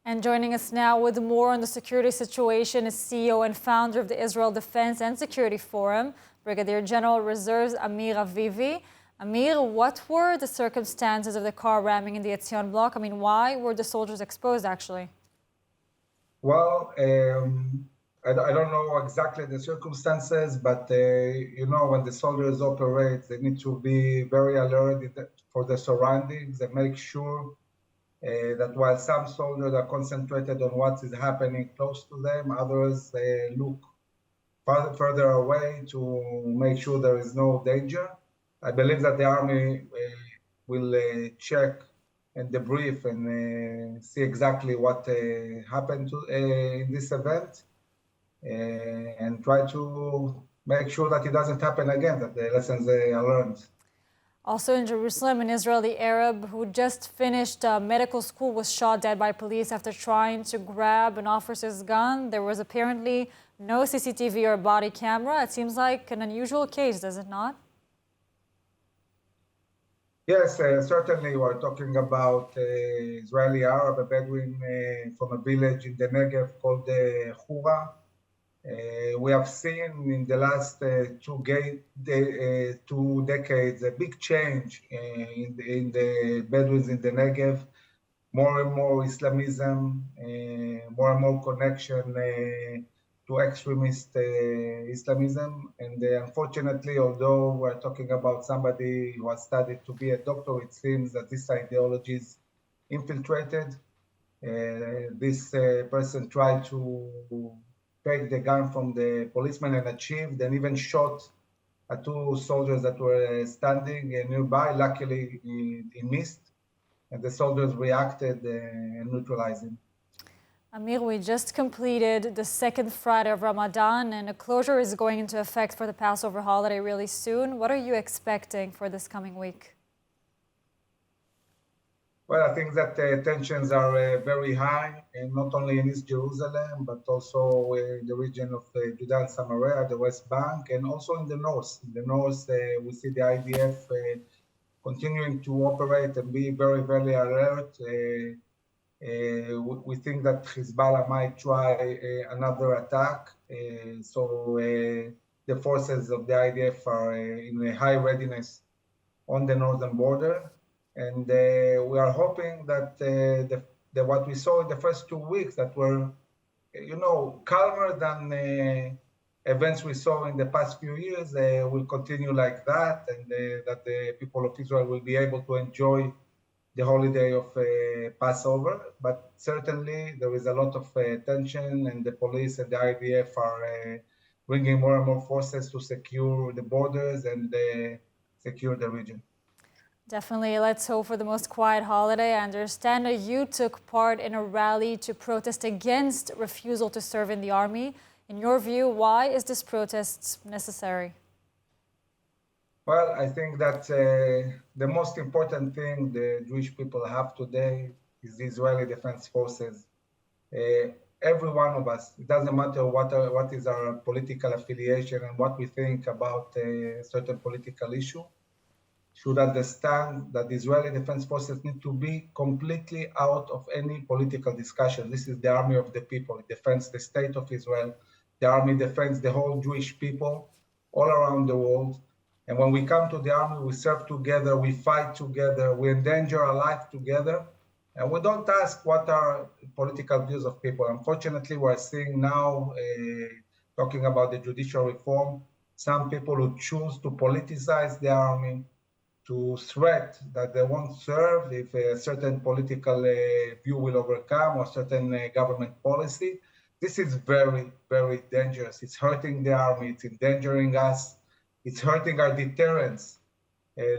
And joining us now with more on the security situation is CEO and founder of the Israel Defense and Security Forum, Brigadier General Reserves Amir Avivi. Amir, what were the circumstances of the car ramming in the Etzion block? I mean, why were the soldiers exposed, actually? Well, I don't know exactly the circumstances, but when the soldiers operate, they need to be very alert for the surroundings and make sure that while some soldiers are concentrated on what is happening close to them, others look further away to make sure there is no danger. I believe that the army will check and debrief and see exactly what happened in this event and try to make sure that it doesn't happen again, that the lessons are learned. Also in Jerusalem, in Israel, the Arab who just finished medical school was shot dead by police after trying to grab an officer's gun. There was apparently no CCTV or body camera. It seems like an unusual case, does it not? Yes, certainly we're talking about Israeli Arab, a Bedouin from a village in the Negev called Hura. We have seen in the last two decades a big change in the Bedouins in the Negev, more and more Islamism, more and more connection to extremist Islamism. And unfortunately, although we're talking about somebody who has studied to be a doctor, it seems that this ideology is infiltrated. This person tried to take the gun from the policeman and achieved, and even shot at two soldiers that were standing nearby. Luckily, he missed, and the soldiers reacted and neutralized him. Amir, we just completed the second Friday of Ramadan, and a closure is going into effect for the Passover holiday really soon. What are you expecting for this coming week? Well, I think that tensions are very high, and not only in East Jerusalem, but also in the region of Judea and Samaria, the West Bank, and also in the north. In the north, we see the IDF continuing to operate and be very, very alert. We think that Hezbollah might try another attack. So the forces of the IDF are in a high readiness on the northern border. And we are hoping that what we saw in the first 2 weeks that were, calmer than events we saw in the past few years will continue like that, and that the people of Israel will be able to enjoy the holiday of Passover. But certainly there is a lot of tension, and the police and the IDF are bringing more and more forces to secure the borders and secure the region. Definitely. Let's hope for the most quiet holiday. I understand that you took part in a rally to protest against refusal to serve in the army. In your view, why is this protest necessary? Well, I think that the most important thing the Jewish people have today is the Israeli Defense Forces. Every one of us, it doesn't matter what is our political affiliation and what we think about a certain political issue, should understand that the Israeli Defense Forces need to be completely out of any political discussion. This is the army of the people. It defends the state of Israel. The army defends the whole Jewish people all around the world. And when we come to the army, we serve together, we fight together, we endanger our life together. And we don't ask what are political views of people. Unfortunately, we're seeing now, talking about the judicial reform, some people who choose to politicize the army, to threat that they won't serve if a certain political view will overcome or certain government policy. This is very, very dangerous. It's hurting the army, it's endangering us, it's hurting our deterrence,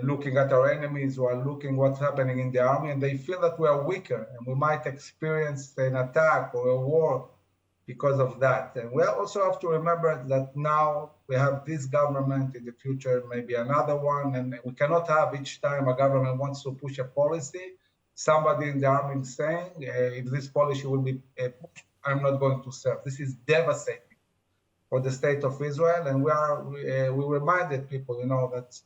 looking at our enemies who are looking what's happening in the army, and they feel that we are weaker and we might experience an attack or a war because of that. And we also have to remember that now we have this government, in the future maybe another one, and we cannot have each time a government wants to push a policy, somebody in the army saying, if this policy will be pushed, I'm not going to serve. This is devastating for the state of Israel, and we reminded people, that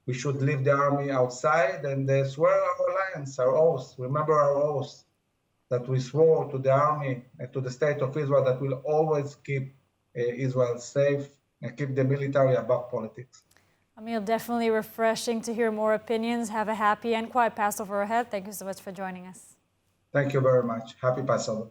we should leave the army outside and swear our alliance, our oath. Remember our oath. that we swore to the army and to the state of Israel that will always keep Israel safe and keep the military above politics. Amir, definitely refreshing to hear more opinions. Have a happy and quiet Passover ahead. Thank you so much for joining us. Thank you very much. Happy Passover.